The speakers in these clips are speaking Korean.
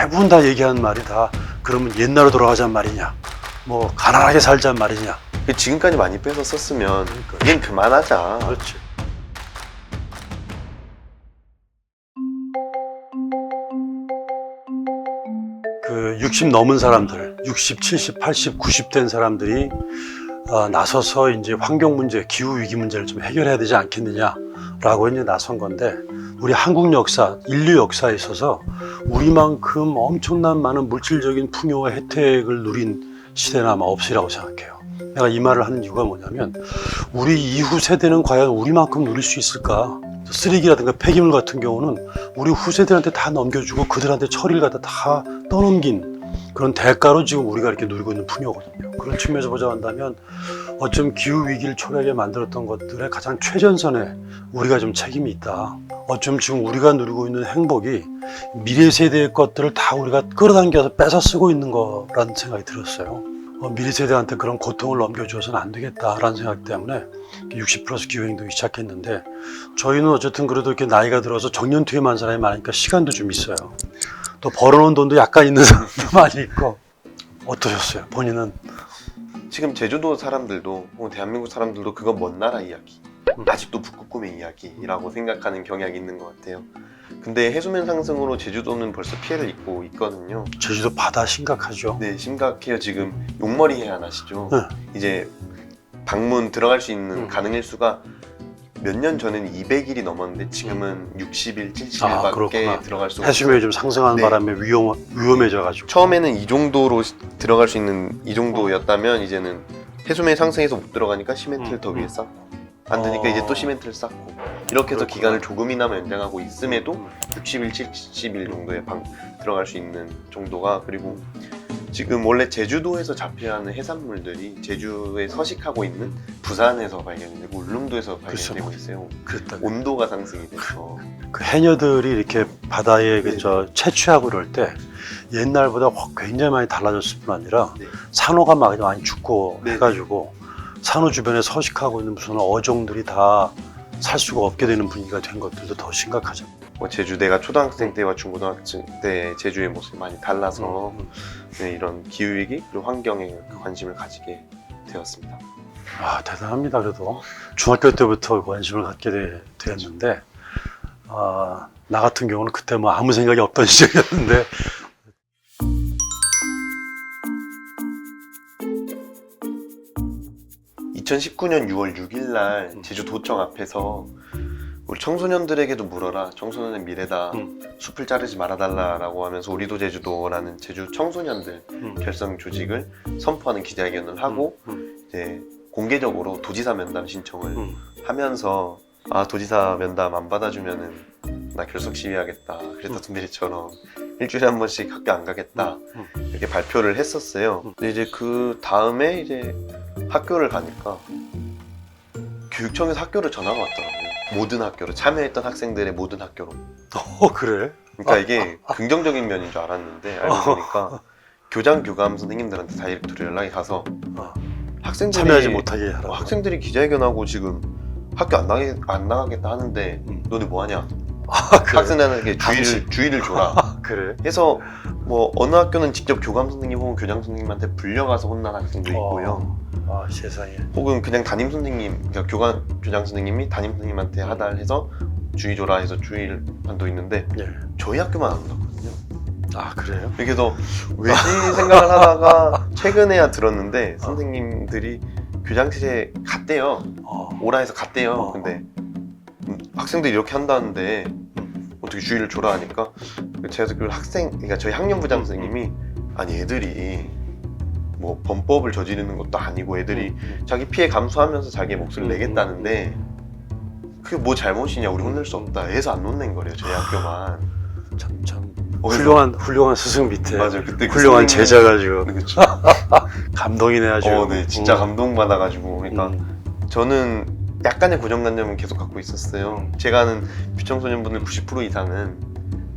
대부분 다 얘기하는 말이 다 그러면 옛날로 돌아가자는 말이냐, 뭐 가난하게 살자는 말이냐. 지금까지 많이 뺏어 썼으면 그러니까. 이젠 그만하자. 그렇지. 그 60 넘은 사람들, 60, 70, 80, 90 된 사람들이 나서서 이제 환경 문제, 기후 위기 문제를 좀 해결해야 되지 않겠느냐라고 이제 나선 건데, 우리 한국 역사, 인류 역사에 있어서 우리만큼 엄청난 많은 물질적인 풍요와 혜택을 누린 시대는 아마 없으리라고 생각해요. 내가 이 말을 하는 이유가 뭐냐면, 우리 이후 세대는 과연 우리만큼 누릴 수 있을까? 쓰레기라든가 폐기물 같은 경우는 우리 후세대한테 다 넘겨주고 그들한테 처리를 갖다 다 떠넘긴 그런 대가로 지금 우리가 이렇게 누리고 있는 풍요거든요. 그런 측면에서 보자 한다면 어쩜 기후위기를 초래하게 만들었던 것들의 가장 최전선에 우리가 좀 책임이 있다. 어쩜 지금 우리가 누리고 있는 행복이 미래 세대의 것들을 다 우리가 끌어당겨서 뺏어 쓰고 있는 거라는 생각이 들었어요. 미래 세대한테 그런 고통을 넘겨줘서는 안 되겠다라는 생각 때문에 60 플러스 기후행동이 시작했는데, 저희는 어쨌든 그래도 이렇게 나이가 들어서 정년퇴임한 사람이 많으니까 시간도 좀 있어요. 또 벌어놓은 돈도 약간 있는 사람도 많이 있고. 어떠셨어요? 본인은? 지금 제주도 사람들도 대한민국 사람들도 그건 먼 나라 이야기, 아직도 북극 꿈의 이야기라고 생각하는 경향이 있는 것 같아요. 근데 해수면 상승으로 제주도는 벌써 피해를 입고 있거든요. 제주도 바다 심각하죠. 네, 심각해요. 지금 용머리 해안 아시죠? 네. 이제 방문 들어갈 수 있는 가능 일수가 몇 년 전에는 200일이 넘었는데 지금은 60일, 70일밖에 그렇구나. 들어갈 수 없어요. 해수면이 좀 상승하는 네. 바람에 위험해져가지고. 처음에는 이 정도로 들어갈 수 있는 이 정도였다면 이제는 해수면이 상승해서 못 들어가니까 시멘트를 더 위에 쌓고, 안 되니까 이제 또 시멘트를 쌓고, 이렇게 해서 그렇구나. 기간을 조금이나마 연장하고 있음에도 60일, 70일 정도에 들어갈 수 있는 정도가. 그리고 지금 원래 제주도에서 잡혀하는 해산물들이 제주에 서식하고 있는 부산에서 발견되고 울릉도에서 발견되고 있어요. 그랬다. 온도가 상승이 돼서. 그 해녀들이 이렇게 바다에 네. 채취하고 이럴 때 옛날보다 굉장히 많이 달라졌을 뿐 아니라 네. 산호가 많이 죽고 네. 해가지고 산호 주변에 서식하고 있는 무슨 어종들이 다 살 수가 없게 되는 분위기가 된 것들도 더 심각하죠. 제주 내가 초등학생 때와 중고등학생 때 제주의 모습이 많이 달라서 네, 이런 기후위기 그리고 환경에 관심을 가지게 되었습니다. 대단합니다. 그래도 중학교 때부터 관심을 갖게 되었는데, 나 같은 경우는 그때 뭐 아무 생각이 없던 시절이었는데, (2019년 6월 6일) 날 제주도청 앞에서 우리 청소년들에게도 물어라, 청소년의 미래다, 숲을 자르지 말아달라라고 하면서 우리도 제주도라는 제주 청소년들 결성 조직을 선포하는 기자회견을 하고 이제 공개적으로 도지사 면담 신청을 하면서, 도지사 면담 안 받아주면은 나 결석 시위하겠다, 그레타 툰베리처럼 일주일에 한 번씩 학교 안 가겠다, 이렇게 발표를 했었어요. 근데 이제 그 다음에 이제 학교를 가니까 교육청에서 학교를 전화가 왔더라고요. 모든 학교로, 참여했던 학생들의 모든 학교로. 그래? 그러니까 이게 긍정적인 면인 줄 알았는데 알고 보니까 교장 교감 선생님들한테 다이렉트로 연락이 가서 학생들이 참여하지 못하게 하라고. 학생들이 기자회견하고 지금 학교 안 나가겠다 하는데 너네 뭐하냐? 그래? 학생들에게 주의를 줘라. 그래? 해서 뭐 어느 학교는 직접 교감 선생님 혹은 교장 선생님한테 불려가서 혼난 학생도 있고요. 세상에. 혹은 그냥 담임 선생님, 그러니까 교장 선생님이 담임 선생님한테 하달해서 주의 줘라 해서 주의반도 있는데 예. 저희 학교만 안 혼났거든요. 그래요? 그래서 왜지 생각을 하다가 최근에야 들었는데 선생님들이 교장실에 갔대요. 오라 해서 갔대요. 근데 학생들이 이렇게 한다는데 어떻게 주의를 줘라 하니까 제가 그 그러니까 저희 학년부장 선생님이, 아니 애들이 뭐 범법을 저지르는 것도 아니고 애들이 자기 피해 감수하면서 자기의 목소리를 내겠다는데 그게 뭐 잘못이냐, 우리 혼낼 수 없다 해서 안 혼낸 거래요, 저희 학교만. 참 훌륭한 스승 밑에 맞아요. 그때 훌륭한 제자가 지금 그렇죠. 감동이네 아주. 네, 진짜 감동받아가지고. 그러니까 저는 약간의 고정관념은 계속 갖고 있었어요. 제가 아는 비청소년분들 90% 이상은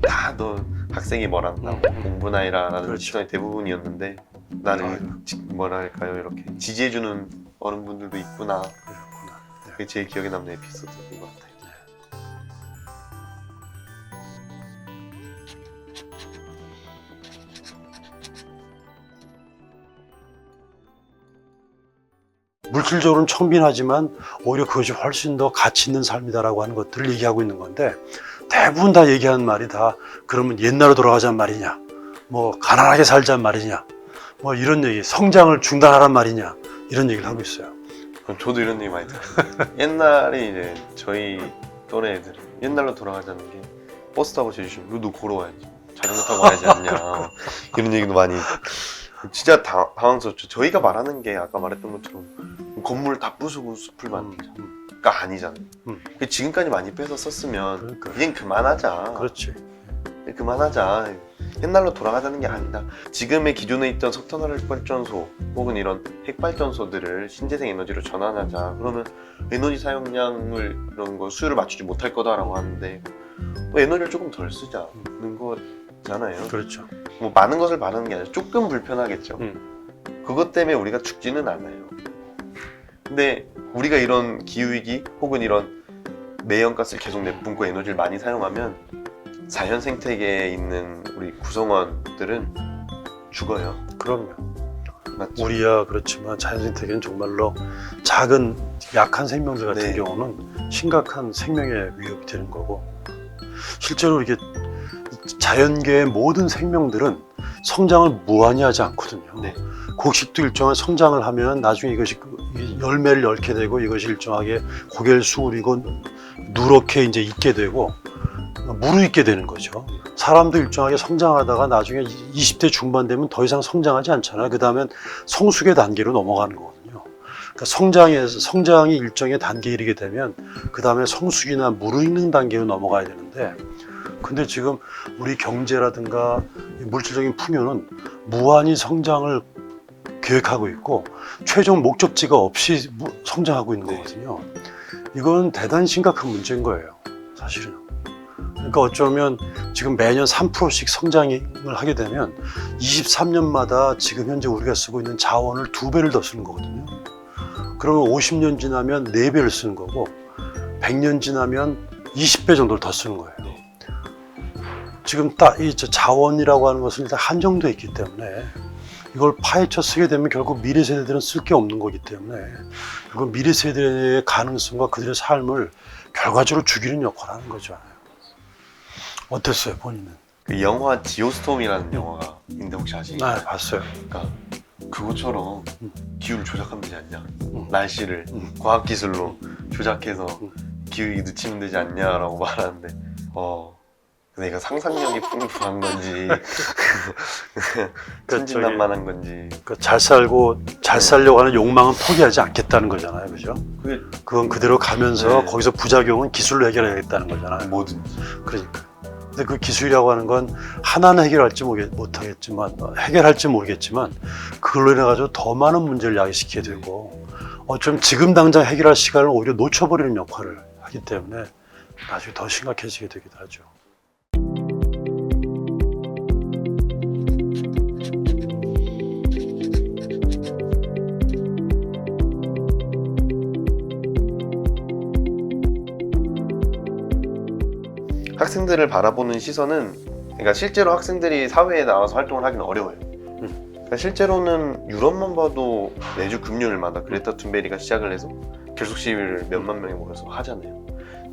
다 너 학생이 뭘 안다고 공부나 해라라는 그렇죠. 시선이 대부분이었는데, 나는 뭐랄까요, 이렇게 지지해주는 어른분들도 있구나. 그게 제일 기억에 남는 에피소드인 것 같아요. 물질적으로는 청빈하지만 오히려 그것이 훨씬 더 가치 있는 삶이다라고 하는 것들을 얘기하고 있는 건데, 대부분 다 얘기하는 말이 다 그러면 옛날로 돌아가자는 말이냐, 뭐 가난하게 살자는 말이냐, 뭐 이런 얘기, 성장을 중단하란 말이냐, 이런 얘기를 하고 있어요. 그럼 저도 이런 얘기 많이 들어요. 옛날에 이제 저희 또래 애들은 옛날로 돌아가자는 게 버스 타고 제주시면 너 걸어와야지, 자전거 타고 와야지 않냐, 이런 얘기도 많이. 진짜 당황스럽죠. 저희가 말하는 게 아까 말했던 것처럼 건물을 다 부수고 숲을 만들자가 아니잖아요. 지금까지 많이 뺏어 썼으면 그러니까. 이젠 그만하자. 그렇지. 그만하자. 옛날로 돌아가자는 게 아니다. 지금의 기존에 있던 석탄 발전소 혹은 이런 핵발전소들을 신재생 에너지로 전환하자. 그러면 에너지 사용량을 이런 거 수요를 맞추지 못할 거다라고 하는데 뭐 에너지를 조금 덜 쓰자는 거잖아요. 그렇죠. 뭐 많은 것을 바라는 게 아니라 조금 불편하겠죠. 그것 때문에 우리가 죽지는 않아요. 근데 우리가 이런 기후위기 혹은 이런 매연가스를 계속 내뿜고 에너지를 많이 사용하면 자연 생태계에 있는 우리 구성원들은 죽어요. 그럼요. 맞죠? 우리야 그렇지만 자연생태계는 정말로 작은 약한 생명들 같은 네. 경우는 심각한 생명의 위협이 되는 거고, 실제로 이게 자연계의 모든 생명들은 성장을 무한히 하지 않거든요. 네. 곡식도 일정한 성장을 하면 나중에 이것이 열매를 얽게 되고 이것이 일정하게 고개를 수그리고 누렇게 이제 익게 되고 무르익게 되는 거죠. 사람도 일정하게 성장하다가 나중에 20대 중반 되면 더 이상 성장하지 않잖아요. 그 다음엔 성숙의 단계로 넘어가는 거거든요. 그러니까 성장이 일정의 단계에 이르게 되면 그 다음에 성숙이나 무르익는 단계로 넘어가야 되는데, 근데 지금 우리 경제라든가 물질적인 풍요는 무한히 성장을 계획하고 있고 최종 목적지가 없이 성장하고 있는 거거든요. 이건 대단히 심각한 문제인 거예요, 사실은. 그러니까 어쩌면 지금 매년 3%씩 성장을 하게 되면 23년마다 지금 현재 우리가 쓰고 있는 자원을 2배를 더 쓰는 거거든요. 그러면 50년 지나면 4배를 쓰는 거고 100년 지나면 20배 정도를 더 쓰는 거예요. 지금 딱 이 자원이라고 하는 것은 일단 한정되어 있기 때문에 이걸 파헤쳐 쓰게 되면 결국 미래 세대들은 쓸 게 없는 거기 때문에 결국 미래 세대의 가능성과 그들의 삶을 결과적으로 죽이는 역할을 하는 거죠. 어땠어요, 본인은? 그 영화 지오스톰이라는 영화가 있는데 혹시 아시나요? 네, 봤어요. 그러니까 그것처럼 기후를 조작하면 되지 않냐? 음. 날씨를 과학기술로 조작해서 기후위기 늦추면 되지 않냐라고 말하는데 내가 상상력이 풍부한 건지 천진난만한 건지. 잘 살고 잘 살려고 하는 욕망은 포기하지 않겠다는 거잖아요, 그죠? 그건 그대로 가면서 네. 거기서 부작용은 기술로 해결해야겠다는 거잖아요. 뭐든지. 그러니까. 근데 그 기술이라고 하는 건 하나는 해결할지 못하겠지만, 해결할지 모르겠지만 그걸로 인해 가지고 더 많은 문제를 야기시키게 되고 어쩌면 지금 당장 해결할 시간을 오히려 놓쳐버리는 역할을 하기 때문에 나중에 더 심각해지게 되기도 하죠. 학생들을 바라보는 시선은, 그러니까 실제로 학생들이 사회에 나와서 활동을 하기는 어려워요. 그러니까 실제로는 유럽만 봐도 매주 금요일마다 그레타 툰베리가 시작을 해서 결속 시위를 몇만 명이 모여서 하잖아요.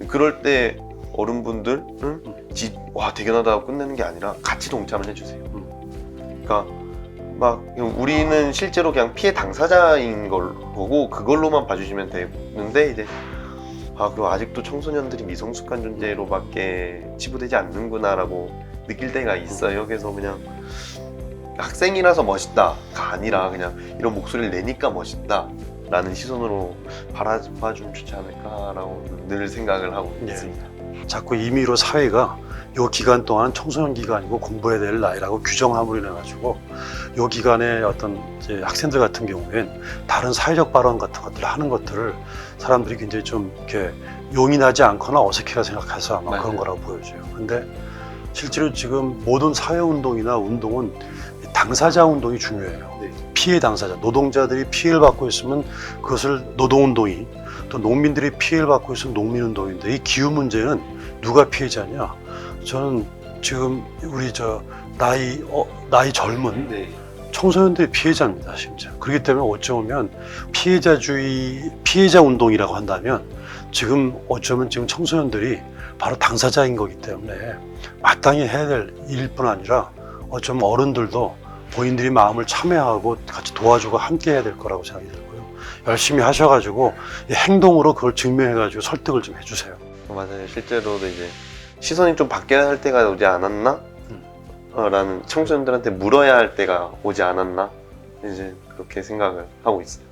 그럴 때 어른분들은 와 대견하다고 끝내는 게 아니라 같이 동참을 해주세요. 그러니까 막 우리는 실제로 그냥 피해 당사자인 걸 보고 그걸로만 봐주시면 되는데, 이제 그리고 아직도 청소년들이 미성숙한 존재로밖에 치부되지 않는구나라고 느낄 때가 있어요. 그래서 그냥 학생이라서 멋있다가 아니라 그냥 이런 목소리를 내니까 멋있다라는 시선으로 바라봐주면 좋지 않을까라고 늘 생각을 하고 있습니다. 자꾸 임의로 사회가 이 기간 동안 청소년 기간이고 공부해야 될 나이라고 규정함으로 인해 가지고 이 기간에 어떤 이제 학생들 같은 경우엔 다른 사회적 발언 같은 것들을 하는 것들을 사람들이 굉장히 좀 이렇게 용인하지 않거나 어색하게 생각해서 아마 맞아요. 그런 거라고 보여져요. 근데 실제로 지금 모든 사회 운동이나 운동은 당사자 운동이 중요해요. 피해 당사자, 노동자들이 피해를 받고 있으면 그것을 노동운동이, 또 농민들이 피해를 받고 있으면 농민운동인데, 이 기후 문제는 누가 피해자냐? 저는 지금 우리 나이 젊은 청소년들이 피해자입니다, 심지어. 그렇기 때문에 어쩌면 피해자 운동이라고 한다면 지금 어쩌면 지금 청소년들이 바로 당사자인 거기 때문에 마땅히 해야 될 일일 뿐 아니라 어쩌면 어른들도 본인들이 마음을 참여하고 같이 도와주고 함께 해야 될 거라고 생각이 들고요. 열심히 하셔가지고 행동으로 그걸 증명해가지고 설득을 좀 해주세요. 맞아요. 실제로도 이제 시선이 좀 바뀌어야 할 때가 오지 않았나? 라는 청소년들한테 물어야 할 때가 오지 않았나? 이제 그렇게 생각을 하고 있어요.